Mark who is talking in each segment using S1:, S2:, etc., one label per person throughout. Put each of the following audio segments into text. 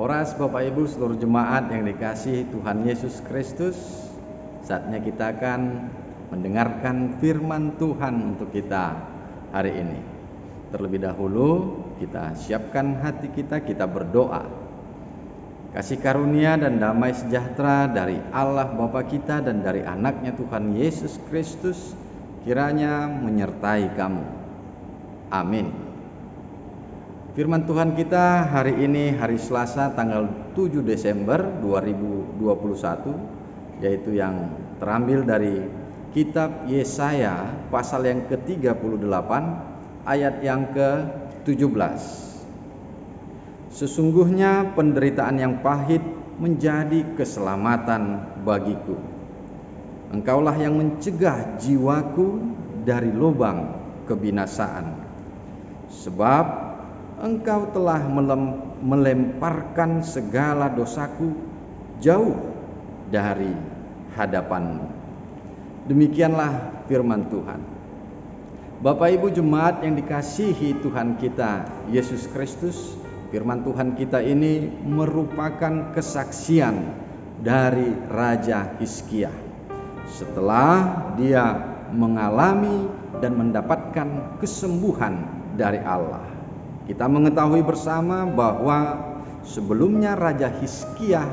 S1: Horas Bapak Ibu seluruh jemaat yang dikasihi Tuhan Yesus Kristus, saatnya kita akan mendengarkan firman Tuhan untuk kita hari ini. Terlebih dahulu kita siapkan hati kita berdoa. Kasih karunia dan damai sejahtera dari Allah Bapa kita dan dari anaknya Tuhan Yesus Kristus kiranya menyertai kamu. Amin. Firman Tuhan kita hari ini hari Selasa tanggal 7 Desember 2021, yaitu yang terambil dari kitab Yesaya pasal yang ke-38 ayat yang ke-17. Sesungguhnya penderitaan yang pahit menjadi keselamatan bagiku. Engkaulah yang mencegah jiwaku dari lubang kebinasaan. Sebab Engkau telah melemparkan segala dosaku jauh dari hadapanmu. Demikianlah firman Tuhan. Bapak Ibu jemaat yang dikasihi Tuhan kita Yesus Kristus, firman Tuhan kita ini merupakan kesaksian dari Raja Hizkia setelah dia mengalami dan mendapatkan kesembuhan dari Allah. Kita mengetahui bersama bahwa sebelumnya Raja Hizkia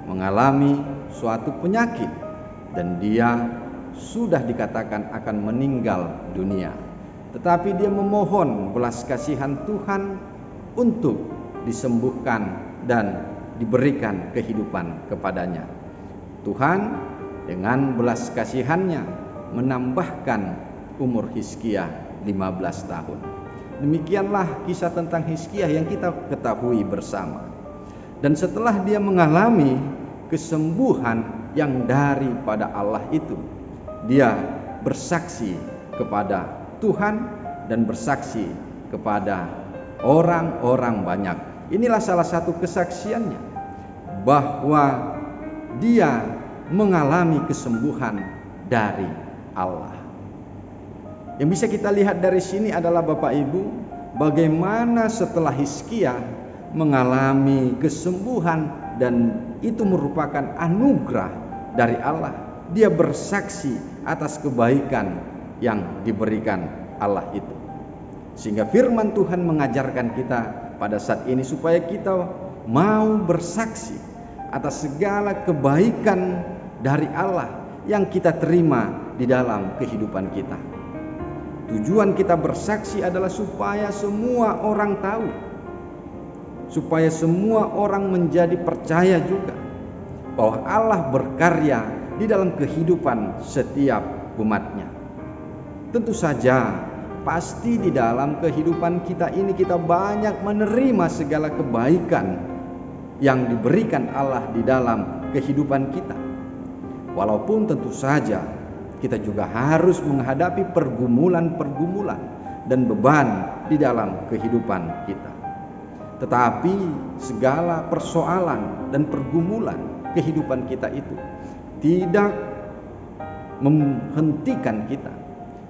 S1: mengalami suatu penyakit dan dia sudah dikatakan akan meninggal dunia. Tetapi dia memohon belas kasihan Tuhan untuk disembuhkan dan diberikan kehidupan kepadanya. Tuhan dengan belas kasihannya menambahkan umur Hizkia 15 tahun. Demikianlah kisah tentang Hizkia yang kita ketahui bersama. Dan setelah dia mengalami kesembuhan yang daripada Allah itu, dia bersaksi kepada Tuhan dan bersaksi kepada orang-orang banyak. Inilah salah satu kesaksiannya, bahwa dia mengalami kesembuhan dari Allah. Yang bisa kita lihat dari sini adalah Bapak Ibu, bagaimana setelah Hizkia mengalami kesembuhan dan itu merupakan anugerah dari Allah, dia bersaksi atas kebaikan yang diberikan Allah itu. Sehingga firman Tuhan mengajarkan kita pada saat ini supaya kita mau bersaksi atas segala kebaikan dari Allah yang kita terima di dalam kehidupan kita. Tujuan kita bersaksi adalah supaya semua orang tahu, supaya semua orang menjadi percaya juga bahwa Allah berkarya di dalam kehidupan setiap umatnya. Tentu saja pasti di dalam kehidupan kita ini kita banyak menerima segala kebaikan yang diberikan Allah di dalam kehidupan kita. Walaupun tentu saja kita juga harus menghadapi pergumulan-pergumulan dan beban di dalam kehidupan kita. Tetapi segala persoalan dan pergumulan kehidupan kita itu tidak menghentikan kita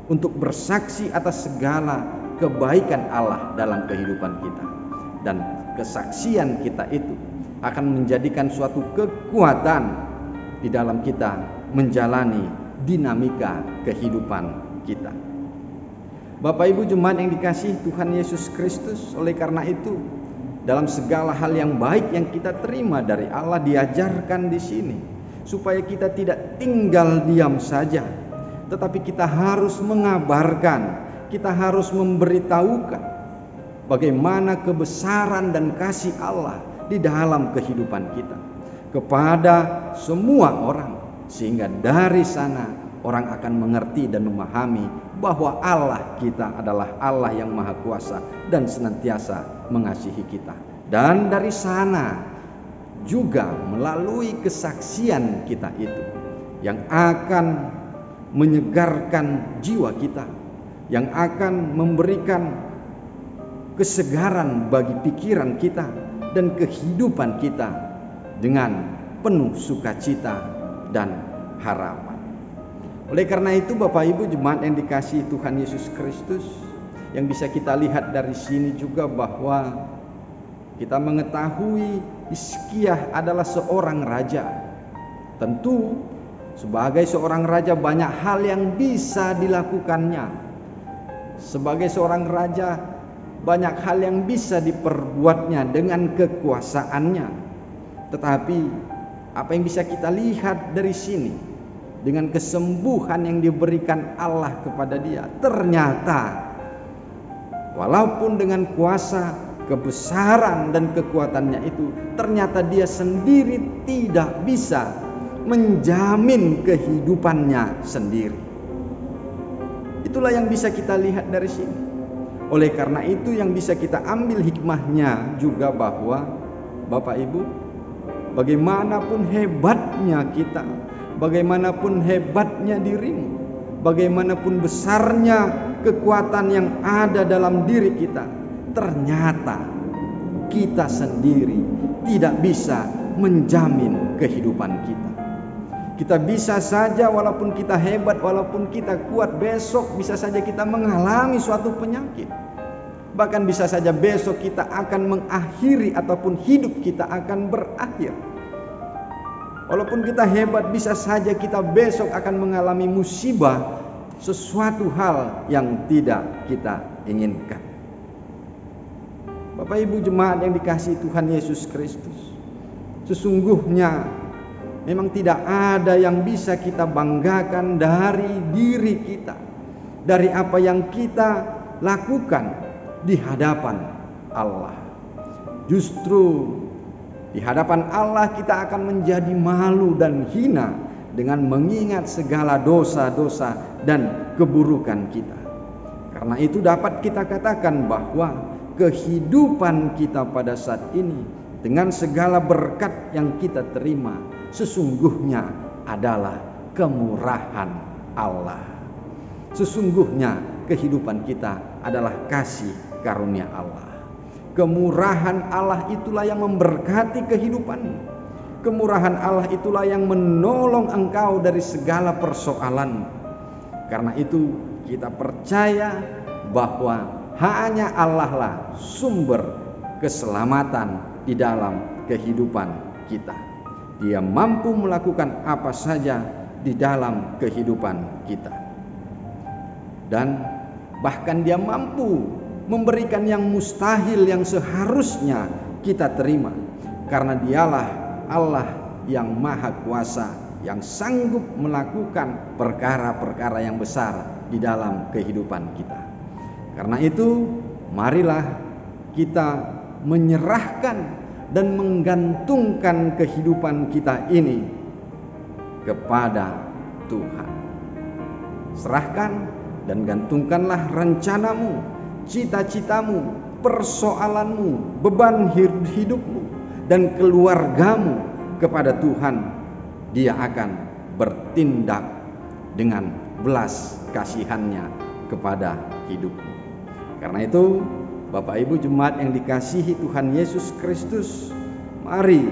S1: untuk bersaksi atas segala kebaikan Allah dalam kehidupan kita. Dan kesaksian kita itu akan menjadikan suatu kekuatan di dalam kita menjalani dinamika kehidupan kita. Bapak Ibu jemaat yang dikasihi Tuhan Yesus Kristus, oleh karena itu dalam segala hal yang baik yang kita terima dari Allah diajarkan di sini supaya kita tidak tinggal diam saja, tetapi kita harus mengabarkan, kita harus memberitahukan bagaimana kebesaran dan kasih Allah di dalam kehidupan kita kepada semua orang. Sehingga dari sana orang akan mengerti dan memahami bahwa Allah kita adalah Allah yang Maha Kuasa dan senantiasa mengasihi kita. Dan dari sana juga melalui kesaksian kita itu yang akan menyegarkan jiwa kita, yang akan memberikan kesegaran bagi pikiran kita dan kehidupan kita dengan penuh sukacita dan harapan. Oleh karena itu Bapak Ibu jemaat yang dikasihi Tuhan Yesus Kristus, yang bisa kita lihat dari sini juga bahwa kita mengetahui Hizkia adalah seorang raja. Tentu sebagai seorang raja banyak hal yang bisa dilakukannya. Sebagai seorang raja banyak hal yang bisa diperbuatnya dengan kekuasaannya. Tetapi apa yang bisa kita lihat dari sini, dengan kesembuhan yang diberikan Allah kepada dia, ternyata walaupun dengan kuasa, kebesaran dan kekuatannya itu, ternyata dia sendiri tidak bisa menjamin kehidupannya sendiri. Itulah yang bisa kita lihat dari sini. Oleh karena itu yang bisa kita ambil hikmahnya juga bahwa Bapak Ibu, bagaimanapun hebatnya kita, bagaimanapun hebatnya dirimu, bagaimanapun besarnya kekuatan yang ada dalam diri kita, ternyata kita sendiri tidak bisa menjamin kehidupan kita. Kita bisa saja, walaupun kita hebat, walaupun kita kuat, besok bisa saja kita mengalami suatu penyakit. Bahkan bisa saja besok kita akan mengakhiri ataupun hidup kita akan berakhir. Walaupun kita hebat, bisa saja kita besok akan mengalami musibah, sesuatu hal yang tidak kita inginkan. Bapak Ibu jemaat yang dikasihi Tuhan Yesus Kristus, sesungguhnya memang tidak ada yang bisa kita banggakan dari diri kita, dari apa yang kita lakukan di hadapan Allah. Justru di hadapan Allah kita akan menjadi malu dan hina dengan mengingat segala dosa-dosa dan keburukan kita. Karena itu dapat kita katakan bahwa kehidupan kita pada saat ini dengan segala berkat yang kita terima sesungguhnya adalah kemurahan Allah. Sesungguhnya kehidupan kita adalah kasih karunia Allah. Kemurahan Allah itulah yang memberkati kehidupanmu. Kemurahan Allah itulah yang menolong engkau dari segala persoalan. Karena itu kita percaya bahwa hanya Allah lah sumber keselamatan di dalam kehidupan kita. Dia mampu melakukan apa saja di dalam kehidupan kita. Dan bahkan dia mampu memberikan yang mustahil yang seharusnya kita terima. Karena dialah Allah yang maha kuasa, yang sanggup melakukan perkara-perkara yang besar di dalam kehidupan kita. Karena itu marilah kita menyerahkan dan menggantungkan kehidupan kita ini kepada Tuhan. Serahkan dan gantungkanlah rencanamu, cita-citamu, persoalanmu, beban hidupmu dan keluargamu kepada Tuhan. Dia akan bertindak dengan belas kasihannya kepada hidupmu. Karena itu Bapak Ibu jemaat yang dikasihi Tuhan Yesus Kristus, mari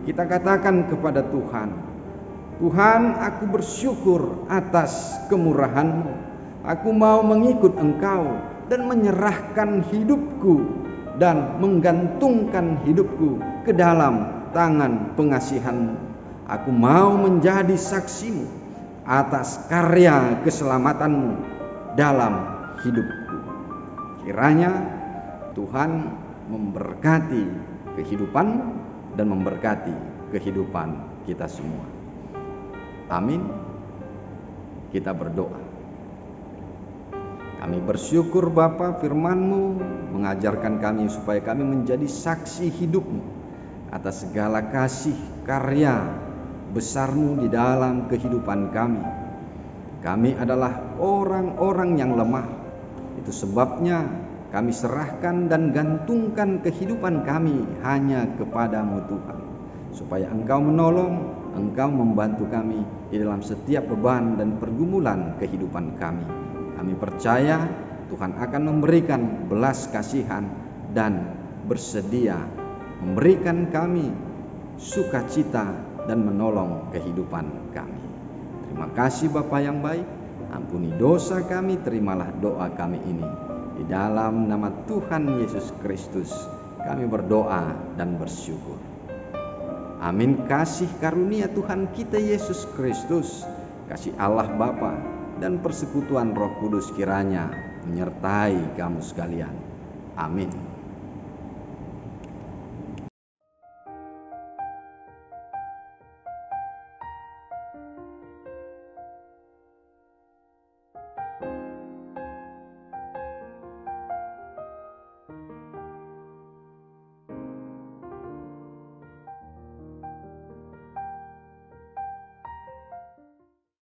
S1: kita katakan kepada Tuhan, Tuhan, aku bersyukur atas kemurahan-Mu. Aku mau mengikut Engkau dan menyerahkan hidupku dan menggantungkan hidupku ke dalam tangan pengasihan-Mu. Aku mau menjadi saksi-Mu atas karya keselamatan-Mu dalam hidupku. Kiranya Tuhan memberkati kehidupan dan memberkati kehidupan kita semua. Amin. Kita berdoa. Kami bersyukur Bapa, firman-Mu mengajarkan kami supaya kami menjadi saksi hidup-Mu atas segala kasih karya besar-Mu di dalam kehidupan kami. Kami adalah orang-orang yang lemah. Itu sebabnya kami serahkan dan gantungkan kehidupan kami hanya kepada-Mu Tuhan. Supaya Engkau menolong, Engkau membantu kami di dalam setiap beban dan pergumulan kehidupan kami. Kami percaya Tuhan akan memberikan belas kasihan dan bersedia memberikan kami sukacita dan menolong kehidupan kami. Terima kasih Bapa yang baik, ampuni dosa kami, terimalah doa kami ini. Di dalam nama Tuhan Yesus Kristus kami berdoa dan bersyukur. Amin. Kasih karunia Tuhan kita Yesus Kristus, kasih Allah Bapa, dan persekutuan Roh Kudus kiranya menyertai kamu sekalian. Amin.